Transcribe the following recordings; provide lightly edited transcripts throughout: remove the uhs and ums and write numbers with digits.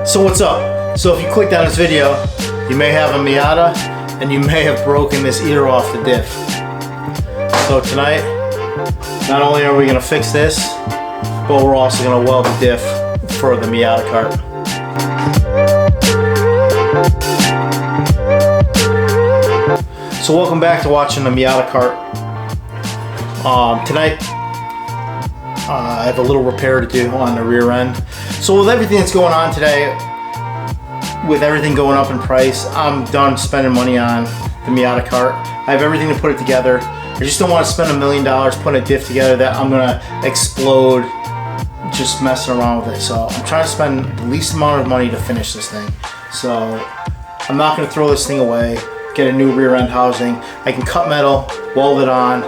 So what's up? So if you clicked on this video, you may have a Miata and you may have broken this ear off the diff. So tonight, not only are we gonna fix this, but we're also gonna weld the diff for the Miata Kart. So welcome back to watching the Miata Kart. Tonight, I have a little repair to do on the rear end. So with everything that's going on today, with everything going up in price, I'm done spending money on the Miata Kart. I have everything to put it together. I just don't want to spend $1 million putting a diff together that I'm gonna explode just messing around with it. So I'm trying to spend the least amount of money to finish this thing. So I'm not gonna throw this thing away, get a new rear end housing. I can cut metal, weld it on,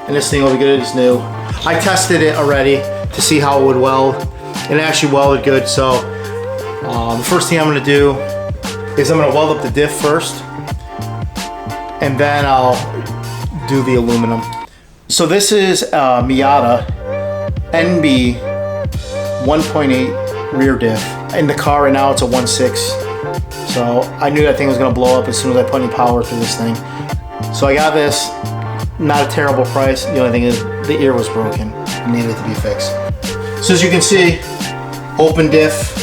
and this thing will be good as new. I tested it already to see how it would weld, and it actually welded good. So the first thing I'm gonna do is I'm gonna weld up the diff first, and then I'll do the aluminum. So this is a Miata NB 1.8 rear diff. In the car right now it's a 1.6. So I knew that thing was gonna blow up as soon as I put any power through this thing. So I got this, not a terrible price. The only thing is the ear was broken and needed to be fixed. So as you can see, open diff.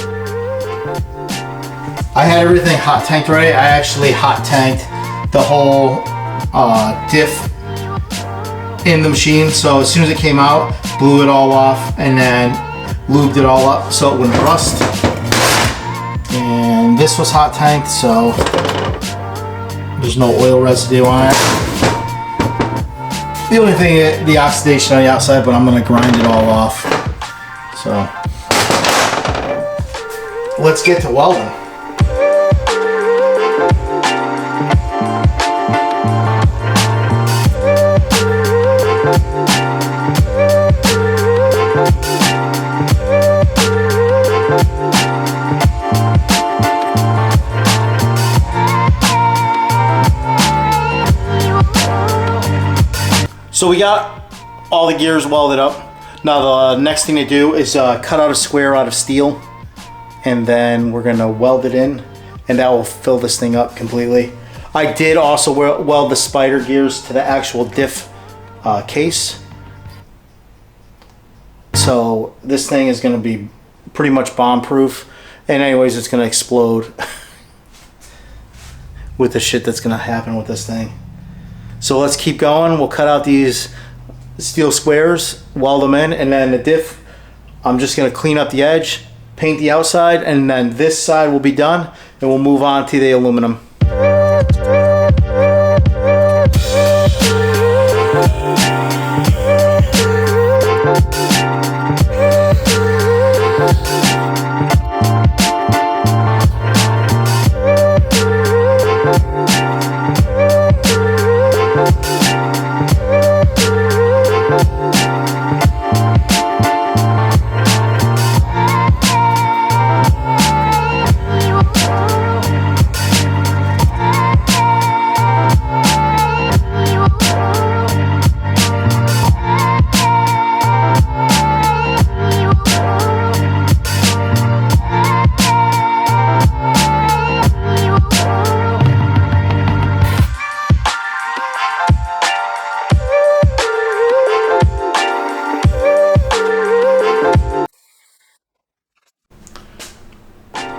I had everything hot tanked ready. I actually hot tanked the whole diff in the machine. So as soon as it came out, blew it all off and then lubed it all up so it wouldn't rust. And this was hot tanked, so there's no oil residue on it. The only thing is the oxidation on the outside, but I'm gonna grind it all off. So let's get to welding. So we got all the gears welded up. Now the next thing to do is cut out a square out of steel, and then we're gonna weld it in, and that will fill this thing up completely. I did also weld the spider gears to the actual diff case. So this thing is gonna be pretty much bomb proof, and anyways it's gonna explode with the shit that's gonna happen with this thing. So let's keep going. We'll cut out these steel squares, weld them in, and then the diff, I'm just gonna clean up the edge, paint the outside, and then this side will be done, and we'll move on to the aluminum.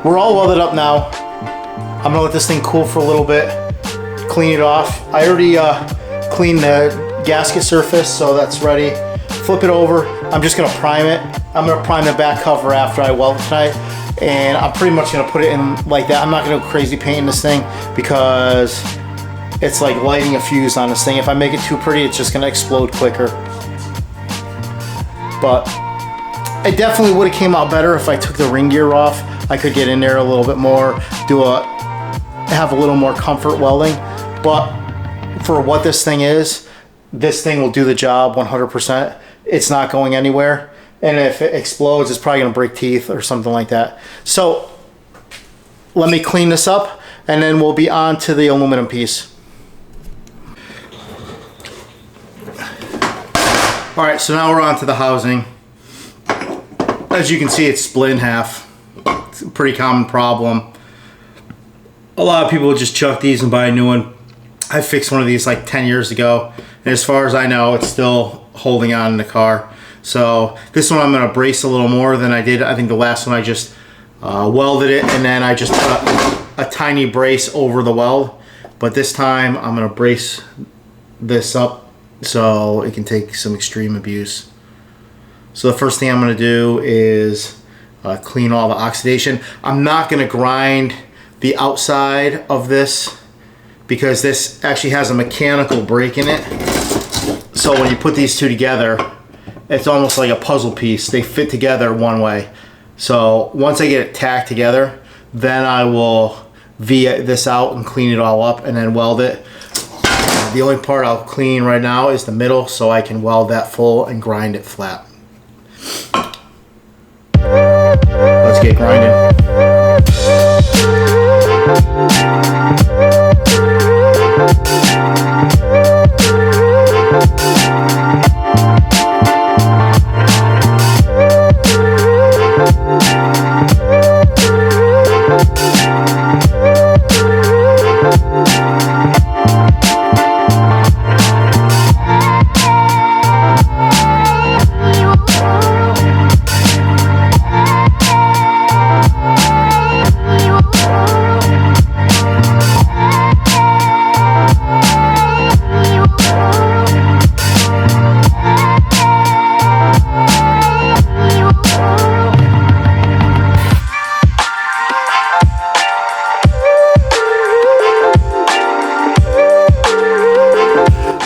We're all welded up now. I'm gonna let this thing cool for a little bit, clean it off. I already cleaned the gasket surface, so that's ready. Flip it over. I'm just gonna prime it. I'm gonna prime the back cover after I weld it tonight, and I'm pretty much gonna put it in like that. I'm not gonna go crazy painting this thing because it's like lighting a fuse on this thing. If I make it too pretty, it's just gonna explode quicker. But it definitely would have came out better if I took the ring gear off. I could get in there a little bit more, have a little more comfort welding. But for what this thing is, this thing will do the job 100%. It's not going anywhere. And if it explodes, it's probably gonna break teeth or something like that. So let me clean this up, and then we'll be on to the aluminum piece. All right, so now we're on to the housing. As you can see, it's split in half. It's a pretty common problem. A lot of people just chuck these and buy a new one. I fixed one of these like 10 years ago, and as far as I know, it's still holding on in the car. So this one I'm going to brace a little more than I did. I think the last one I just welded it, and then I just put a tiny brace over the weld. But this time I'm going to brace this up so it can take some extreme abuse. So the first thing I'm going to do is clean all the oxidation. I'm not going to grind the outside of this because this actually has a mechanical break in it. So when you put these two together, it's almost like a puzzle piece. They fit together one way. So once I get it tacked together, then I will V this out and clean it all up and then weld it. The only part I'll clean right now is the middle, so I can weld that full and grind it flat. Let's get grinding.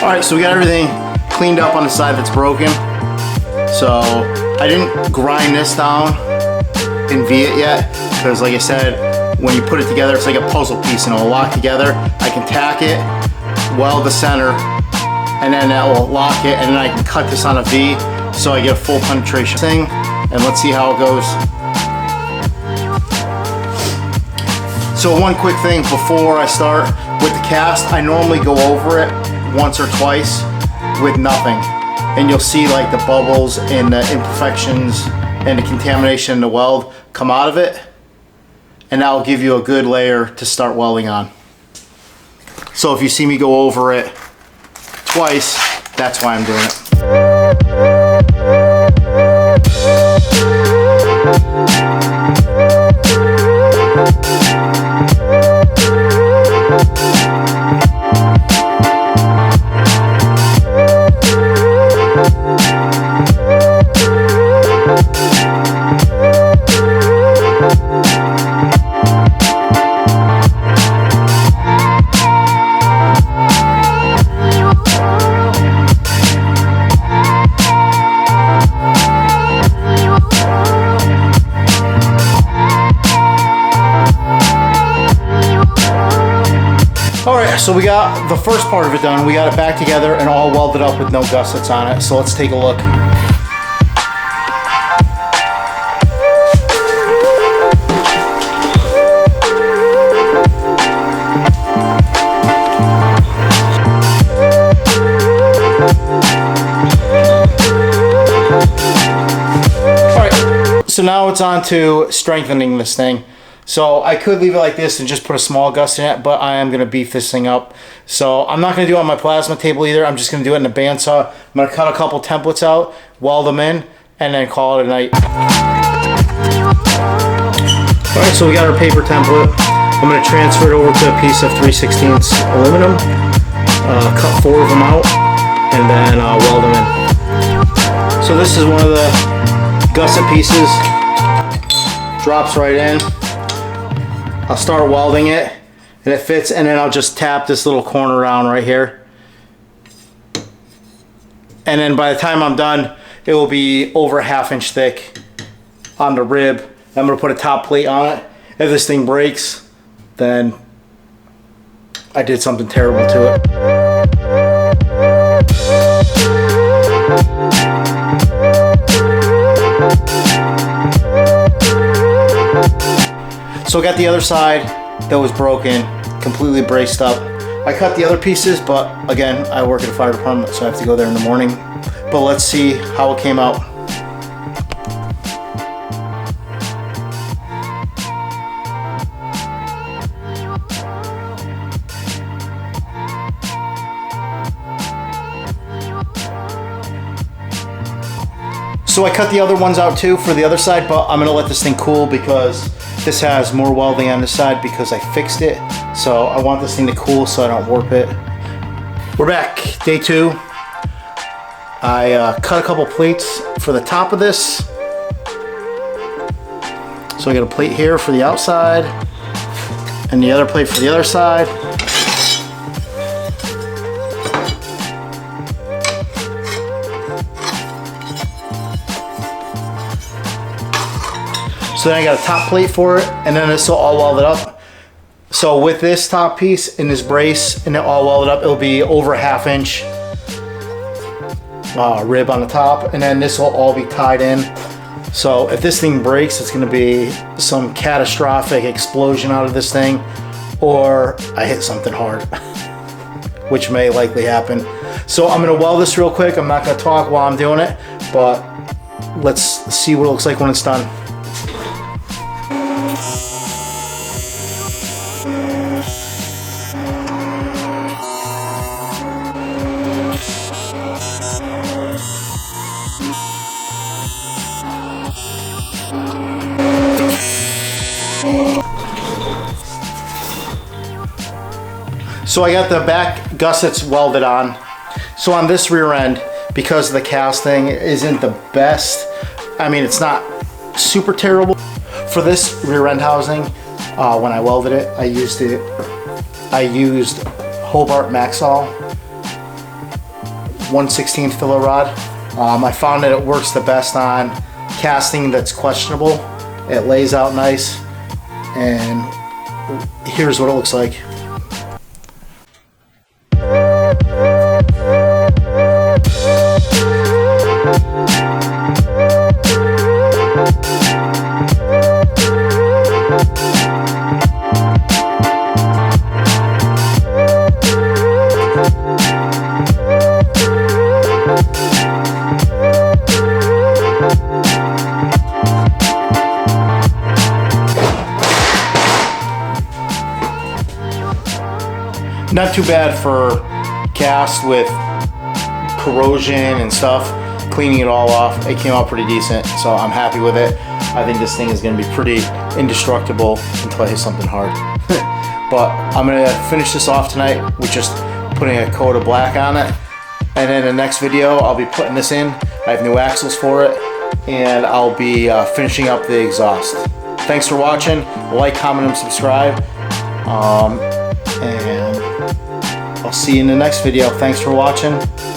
Alright, so we got everything cleaned up on the side that's broken. So I didn't grind this down and V it yet, because like I said, when you put it together, it's like a puzzle piece and it'll lock together. I can tack it, weld the center, and then that will lock it, and then I can cut this on a V so I get a full penetration thing, and let's see how it goes. So one quick thing before I start with the cast, I normally go over it once or twice with nothing, and you'll see like the bubbles and the imperfections and the contamination in the weld come out of it, and that will give you a good layer to start welding on. So if you see me go over it twice, that's why I'm doing it. Alright, so we got the first part of it done. We got it back together and all welded up with no gussets on it. So let's take a look. Alright, so now it's on to strengthening this thing. So I could leave it like this and just put a small gusset in it, but I am going to beef this thing up. So I'm not going to do it on my plasma table either. I'm just going to do it in a bandsaw. I'm going to cut a couple templates out, weld them in, and then call it a night. Alright, so we got our paper template. I'm going to transfer it over to a piece of 3/16 aluminum, cut 4 of them out, and then weld them in. So this is one of the gusset pieces. Drops right in. I'll start welding it, and it fits, and then I'll just tap this little corner around right here. And then by the time I'm done, it will be over a 1/2 inch thick on the rib. I'm going to put a top plate on it. If this thing breaks, then I did something terrible to it. So I got the other side that was broken, completely braced up. I cut the other pieces, but again, I work at a fire department, so I have to go there in the morning. But let's see how it came out. So I cut the other ones out too for the other side, but I'm gonna let this thing cool because this has more welding on this side because I fixed it. So I want this thing to cool so I don't warp it. We're back, day 2. I cut a couple plates for the top of this. So I got a plate here for the outside and the other plate for the other side. So then I got a top plate for it, and then this will all welded up. So with this top piece and this brace and it all welded up, it'll be over a 1/2 inch rib on the top, and then this will all be tied in. So if this thing breaks, it's gonna be some catastrophic explosion out of this thing, or I hit something hard, which may likely happen. So I'm gonna weld this real quick. I'm not gonna talk while I'm doing it, but let's see what it looks like when it's done. So I got the back gussets welded on. So on this rear end, because the casting isn't the best, I mean, it's not super terrible. For this rear end housing, when I welded it, I used Hobart Maxall 1/16 filler rod. I found that it works the best on casting that's questionable. It lays out nice, and here's what it looks like. Not too bad for cast with corrosion and stuff. Cleaning it all off, it came out pretty decent, so I'm happy with it. I think this thing is going to be pretty indestructible until I hit something hard. But I'm going to finish this off tonight with just putting a coat of black on it. And in the next video, I'll be putting this in. I have new axles for it, and I'll be finishing up the exhaust. Thanks for watching. Like, comment, and subscribe. And I'll see you in the next video. Thanks for watching.